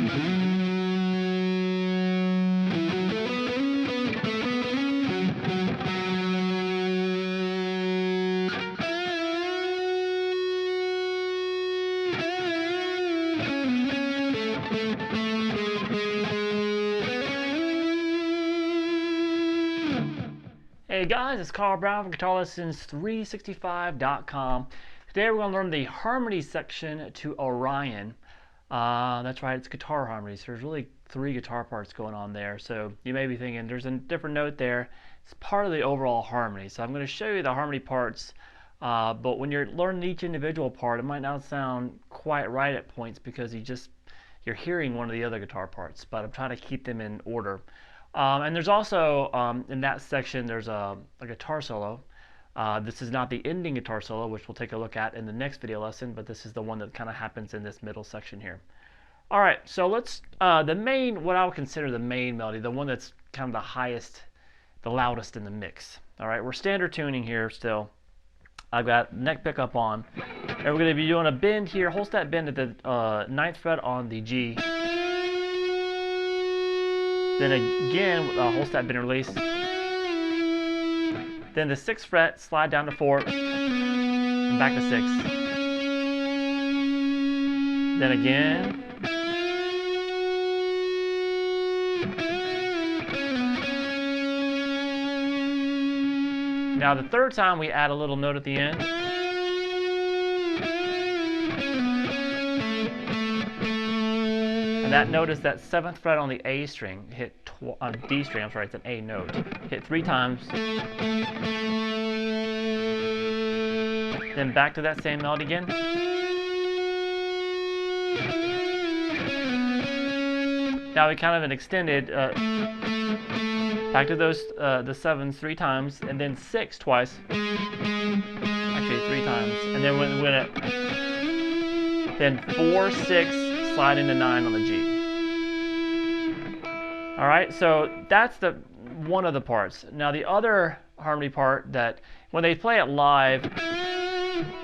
Hey guys, it's Carl Brown from GuitarLessons365.com. Today we're going to learn the harmony section to Orion. That's right, it's guitar harmonies. There's really 3 guitar parts going on there. So you may be thinking there's a different note there. It's part of the overall harmony. So I'm going to show you the harmony parts. But when you're learning each individual part, it might not sound quite right at points because you're hearing one of the other guitar parts. But I'm trying to keep them in order. And there's also, in that section, there's a guitar solo. This is not the ending guitar solo, which we'll take a look at in the next video lesson, but this is the one that kind of happens in this middle section here. All right, so let's, what I would consider the main melody, the one that's kind of the highest, the loudest in the mix. All right, we're standard tuning here still. I've got neck pickup on, and we're going to be doing a bend here, whole step bend at the 9th fret on the G. Then again, a whole step bend release. Then the 6th fret, slide down to 4, and back to 6. Then again. Now the 3rd time we add a little note at the end. That note is that 7th fret on the A string, hit on D string, I'm sorry, it's an A note. Hit 3 times. Then back to that same melody again. Now we kind of an extended, back to those, the 7s 3 times, and then 6 twice. Actually 3 times. And then then 4, 6, slide into 9 on the G. All right, so that's one of the parts. Now the other harmony part that when they play it live,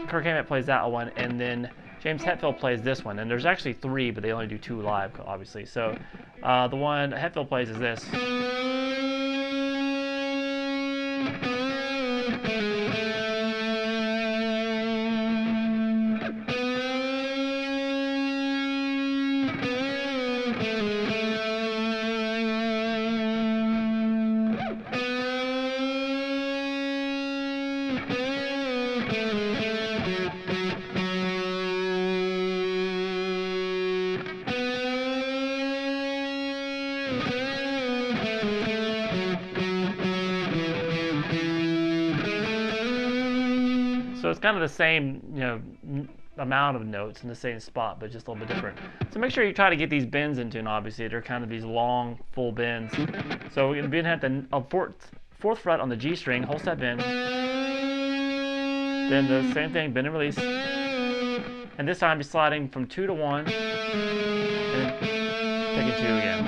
Kirk Hammett plays that one, and then James Hetfield plays this one. And there's actually 3, but they only do 2 live, obviously. So the one Hetfield plays is this. So it's kind of the same, amount of notes in the same spot, but just a little bit different. So make sure you try to get these bends in tune. Obviously, they're kind of these long, full bends. So we're going to be at the 4th fret on the G string, whole step bend. Then the same thing, bend and release. And this time, you're sliding from 2 to 1, and taking 2 again.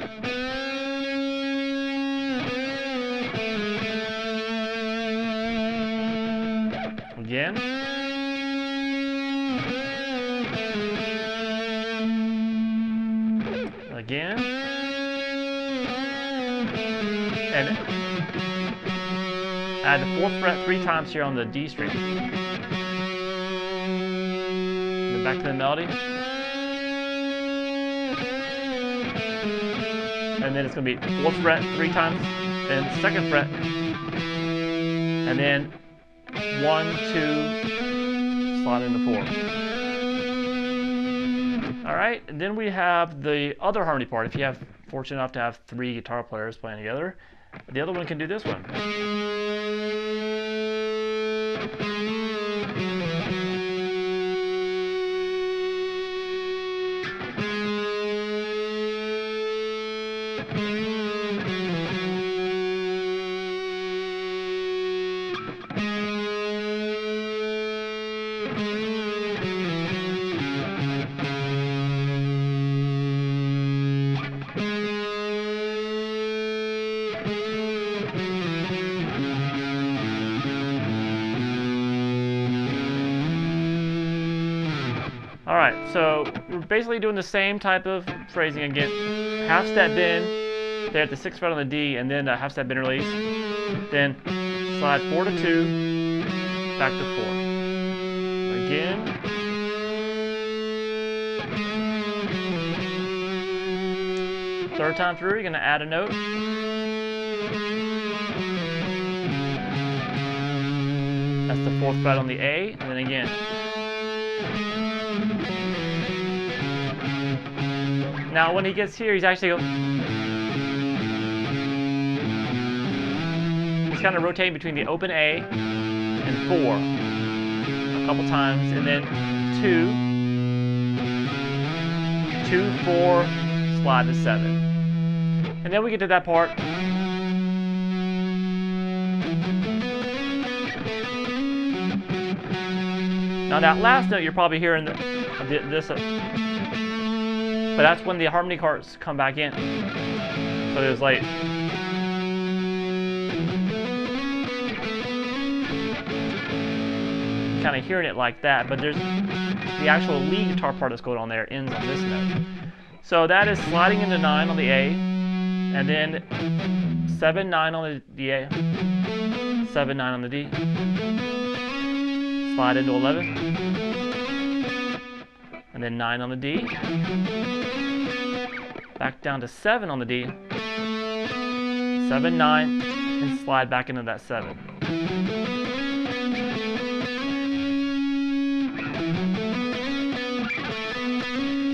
Again. Again. And add the 4th fret 3 times here on the D string. Then back to the melody. And then it's going to be 4th fret 3 times, then 2nd fret, and then 1, 2, slide into 4. All right, and then we have the other harmony part. If you have fortunate enough to have 3 guitar players playing together, the other one can do this one. All right, so we're basically doing the same type of phrasing again. Half step bend there at the 6th fret on the D, and then a half step bend release. Then slide 4 to 2, back to 4. Again. Third time through, you're going to add a note. That's the 4th fret on the A, and then again. Now when he gets here, he's actually he's kind of rotating between the open A and 4 a couple times, and then 2, 2, 4, slide to 7. And then we get to that part. Now that last note, you're probably hearing this, but that's when the harmony chords come back in. So there's like, kind of hearing it like that, but there's the actual lead guitar part that's going on there ends on this note. So that is sliding into 9 on the A, and then 7, 9 on the A, 7, 9 on the D, slide into 11, and then 9 on the D, back down to 7 on the D, 7, 9, and slide back into that 7.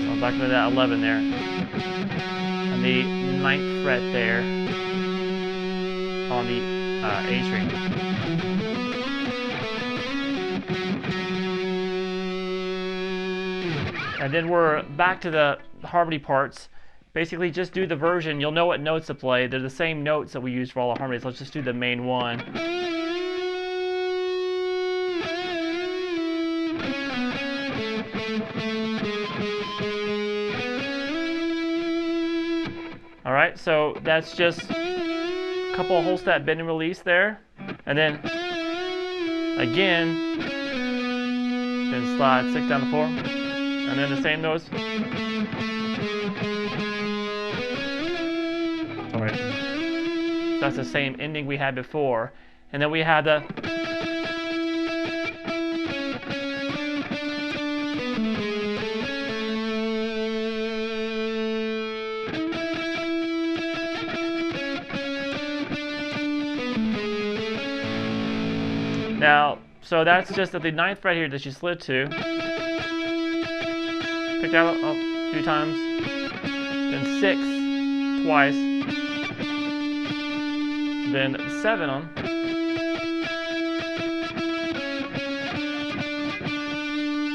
So back into that 11 there, and the 9th fret there on the A string. And then we're back to the harmony parts. Basically just do the version. You'll know what notes to play. They're the same notes that we use for all the harmonies. Let's just do the main one. Alright, so that's just a couple of whole step bend and release there. And then again, then slide 6 down to 4. And then the same notes. Alright. So that's the same ending we had before. And then we had the now, so that's just at the 9th fret here that you slid to. Pick that up a few times, then 6 twice, then 7 on,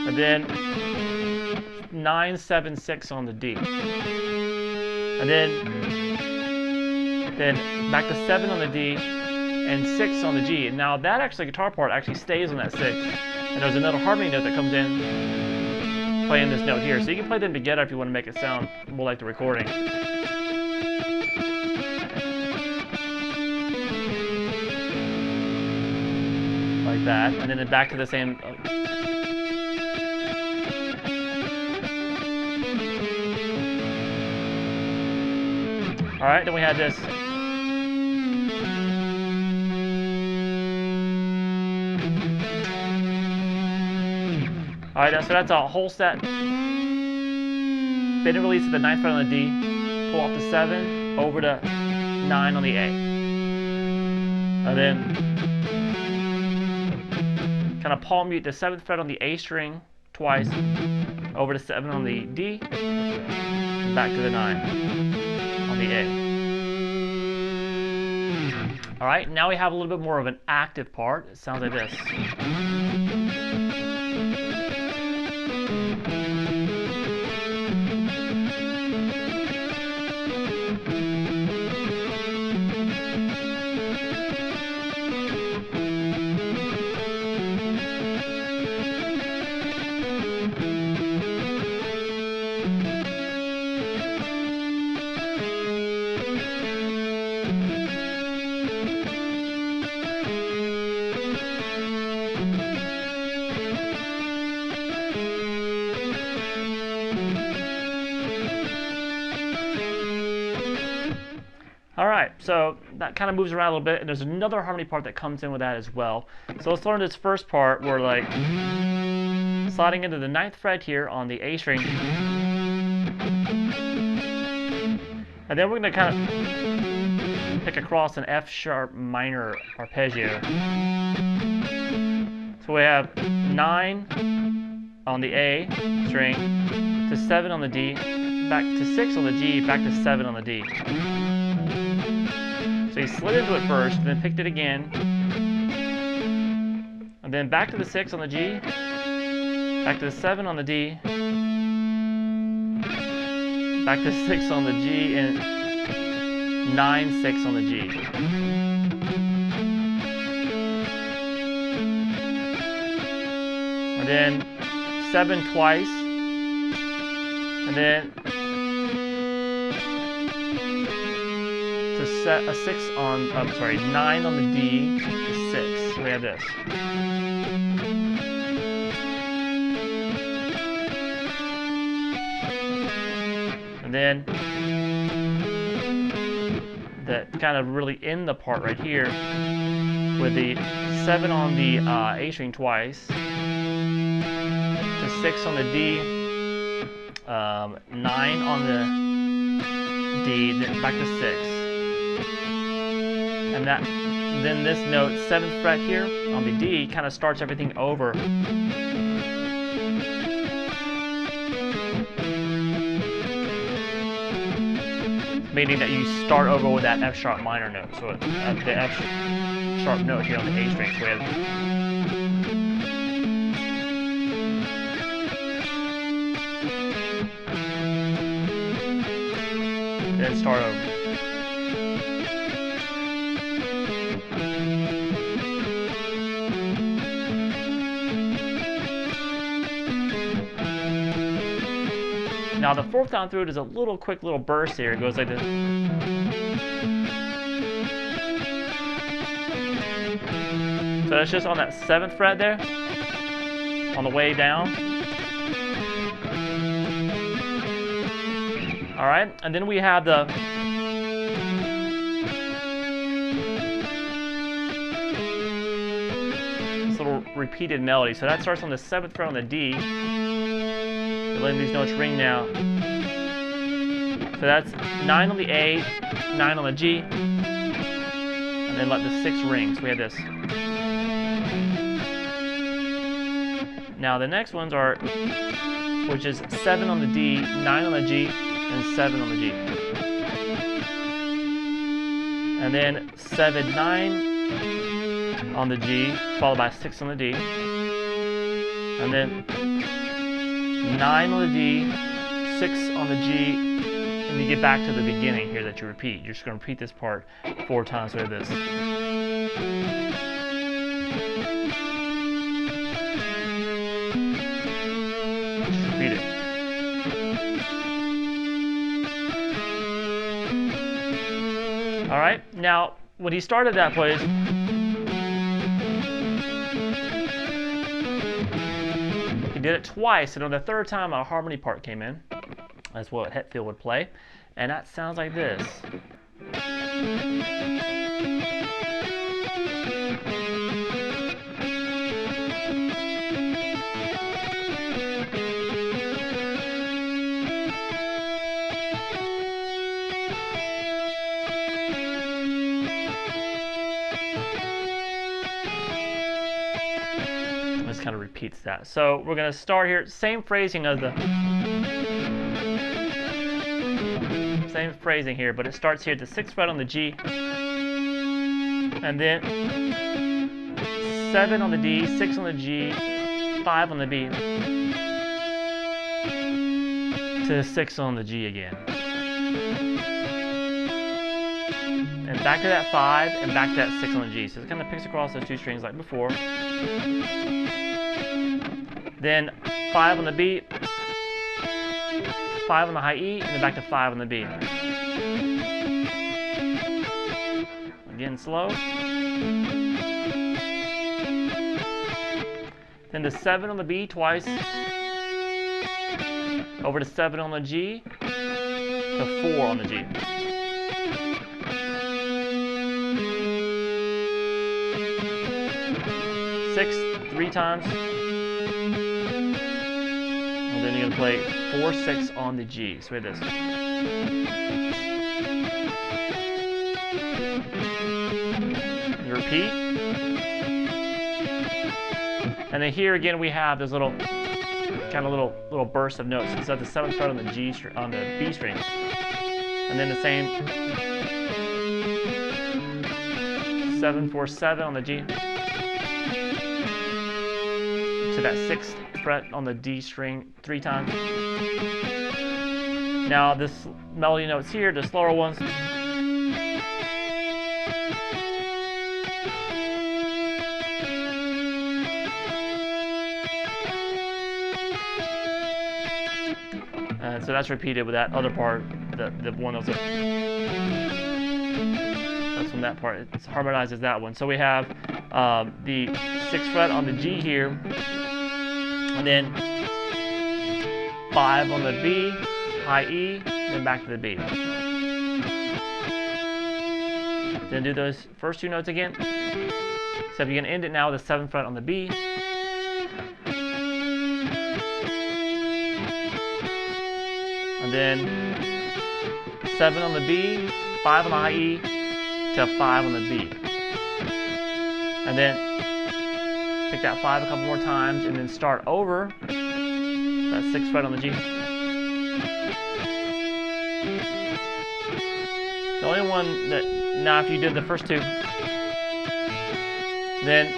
and then 9, 7, 6 on the D, and then back to 7 on the D and 6 on the G. And now that actually guitar part actually stays on that 6, and there's another harmony note that comes in playing this note here. So you can play them together if you want to make it sound more like the recording. Like that, and then back to the same. Alright, then we had this. Alright, so that's a whole set. Bend and release at the 9th fret on the D, pull off the 7, over to 9 on the A. And then kind of palm mute the 7th fret on the A string twice, over to 7 on the D, and back to the 9 on the A. Alright, now we have a little bit more of an active part. It sounds like this. Alright, so that kind of moves around a little bit, and there's another harmony part that comes in with that as well. So let's learn this first part. We're like sliding into the 9th fret here on the A string. And then we're going to kind of pick across an F sharp minor arpeggio. So we have 9 on the A string, to 7 on the D, back to 6 on the G, back to 7 on the D. So he slid into it first, then picked it again, and then back to the 6 on the G, back to the 7 on the D, back to 6 on the G, and 9, 6 on the G. And then 7 twice, and then to set a 6 on, 9 on the D to 6. So we have this. And then that kind of really in the part right here with the 7 on the A string twice, to 6 on the D, 9 on the D, then back to 6. And then this note, 7th fret here on the D, kind of starts everything over. Meaning that you start over with that F sharp minor note. So the F sharp note here on the A string. So we have then start over. Now the 4th down through it is a little quick little burst here. It goes like this. So that's just on that 7th fret there, on the way down. All right, and then we have this little repeated melody. So that starts on the 7th fret on the D. We're letting these notes ring now. So that's 9 on the A, 9 on the G, and then let the 6 ring. So we have this. Now the next ones are, which is 7 on the D, 9 on the G, and 7 on the G. And then 7, 9 on the G, followed by 6 on the D. And then 9 on the D, 6 on the G, and you get back to the beginning here that you repeat. You're just going to repeat this part 4 times with this. Just repeat it. Alright, now when he started that place, did it twice, and on the 3rd time a harmony part came in. That's what Hetfield would play, and that sounds like this. Kind of repeats that. So we're going to start here, same phrasing here, but it starts here at the 6th fret on the G, and then 7 on the D, 6 on the G, 5 on the B, to 6 on the G again, and back to that 5, and back to that 6 on the G. So it kind of picks across those 2 strings like before. Then 5 on the B, 5 on the high E, and then back to 5 on the B. Again, slow. Then to 7 on the B twice, over to 7 on the G, to 4 on the G. 6 3 times, and then you're gonna play 4 6 on the G. So we have this. You repeat, and then here again we have this little kind of little burst of notes. It's at the 7th fret on the G on the B string, and then the same 7 4 7 on the G to that 6th fret on the D string 3 times. Now this melody notes here, the slower ones. And so that's repeated with that other part, the one that's from that part. It harmonizes that one. So we have the 6th fret on the G here, and then 5 on the B, high E, then back to the B. Then do those first 2 notes again. Except you can end it now with the 7th fret on the B. And then 7 on the B, 5 on the high E, to 5 on the B. And then pick that 5 a couple more times, and then start over that 6th fret on the G. The only one that, now if you did the first 2, then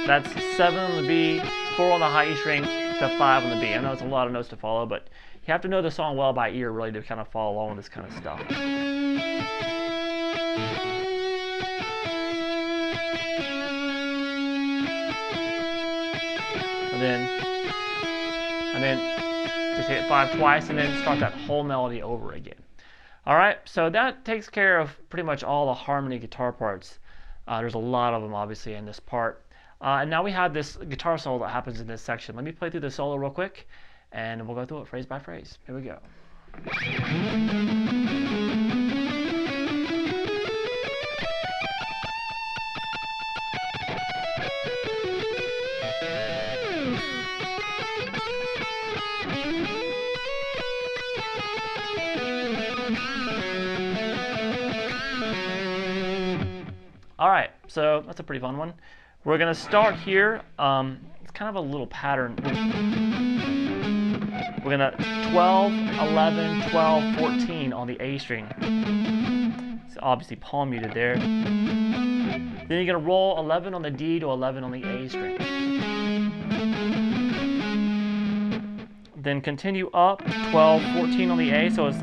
that's 7 on the B, 4 on the high E string, to 5 on the B. I know it's a lot of notes to follow, but you have to know the song well by ear really to kind of follow along with this kind of stuff. And then just hit 5 twice, and then start that whole melody over again. All right, so that takes care of pretty much all the harmony guitar parts. There's a lot of them obviously in this part. And now we have this guitar solo that happens in this section. Let me play through the solo real quick, and we'll go through it phrase by phrase. Here we go. All right, so that's a pretty fun one. We're going to start here. It's kind of a little pattern. We're going to 12, 11, 12, 14 on the A string. It's obviously palm muted there. Then you're going to roll 11 on the D to 11 on the A string. Then continue up 12, 14 on the A, so it's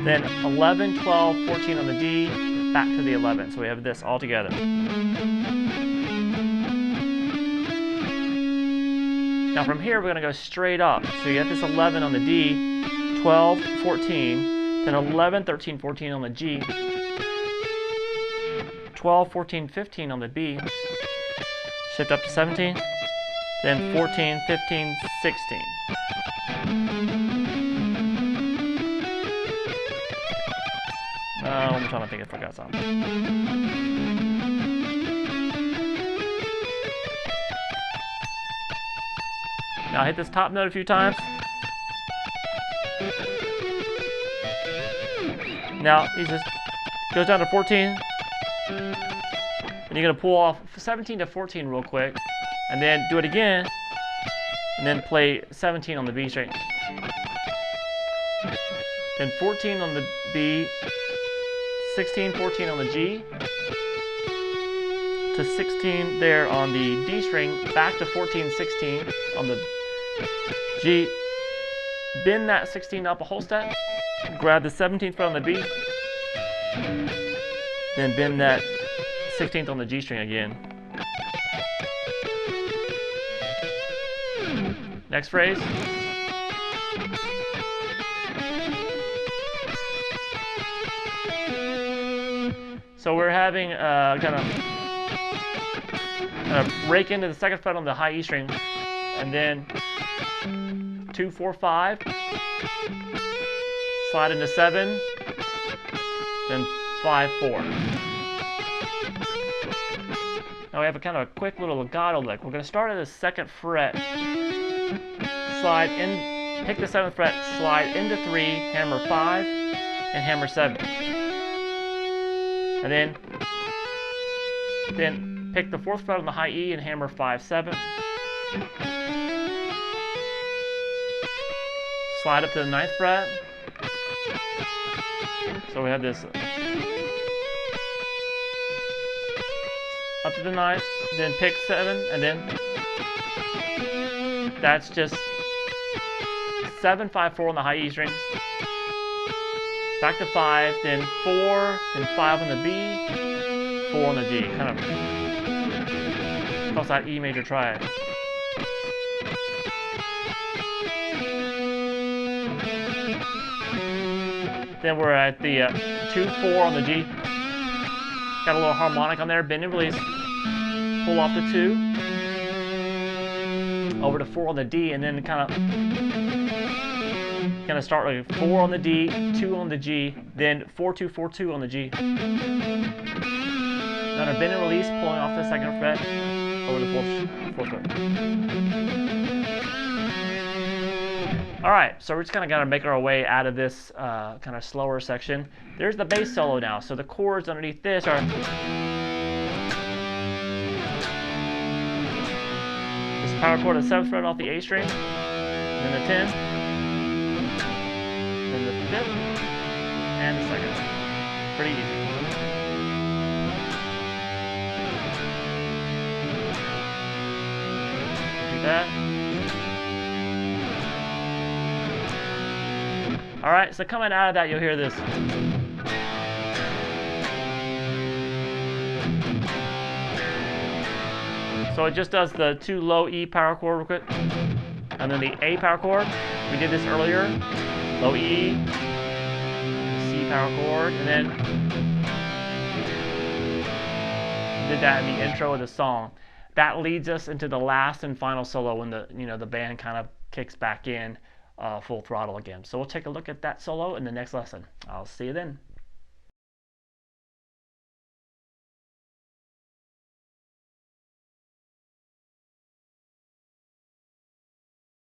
then 11, 12, 14 on the D, back to the 11. So we have this all together. Now from here, we're going to go straight up. So you get this 11 on the D, 12, 14, then 11, 13, 14 on the G, 12, 14, 15 on the B, shift up to 17, then 14, 15, 16. I'm trying to think if I got something. Now hit this top note a few times. Now he just goes down to 14. And you're going to pull off 17 to 14 real quick. And then do it again. And then play 17 on the B string. Then 14 on the B. 16, 14 on the G, to 16 there on the D string, back to 14, 16 on the G, bend that 16 up a whole step, grab the 17th fret on the B, then bend that 16th on the G string again. Next phrase. So we're having kind of rake into the 2nd fret on the high E string, and then 2, 4, 5, slide into 7, then 5, 4. Now we have a kind of a quick little legato lick. We're going to start at the 2nd fret, slide in, pick the 7th fret, slide into 3, hammer 5, and hammer 7. And then pick the 4th fret on the high E and hammer 5, 7. Slide up to the 9th fret. So we have this up to the 9th, then pick 7, and then that's just 7, 5, 4 on the high E string. Back to 5, then 4, then 5 on the B, 4 on the G. Kind of across that E major triad. Then we're at the 2, 4 on the G. Got a little harmonic on there, bend and release. Pull off the 2. Over to 4 on the D, and then kind of start like 4 on the D, 2 on the G, then 4, 2, 4, 2 on the G. Then a bend and release, pulling off the 2nd fret, over the 4th fret. Alright, so we're just kind of got to make our way out of this kind of slower section. There's the bass solo now, so the chords underneath this are this power chord, the 7th fret off the A string, then the 10th, then the 5th, and the 2nd. Pretty easy. Do that. Alright, so coming out of that, you'll hear this. So it just does the 2 low E power chord real quick, and then the A power chord. We did this earlier. Low E, C power chord, and then did that in the intro of the song. That leads us into the last and final solo when the band kind of kicks back in full throttle again. So we'll take a look at that solo in the next lesson. I'll see you then.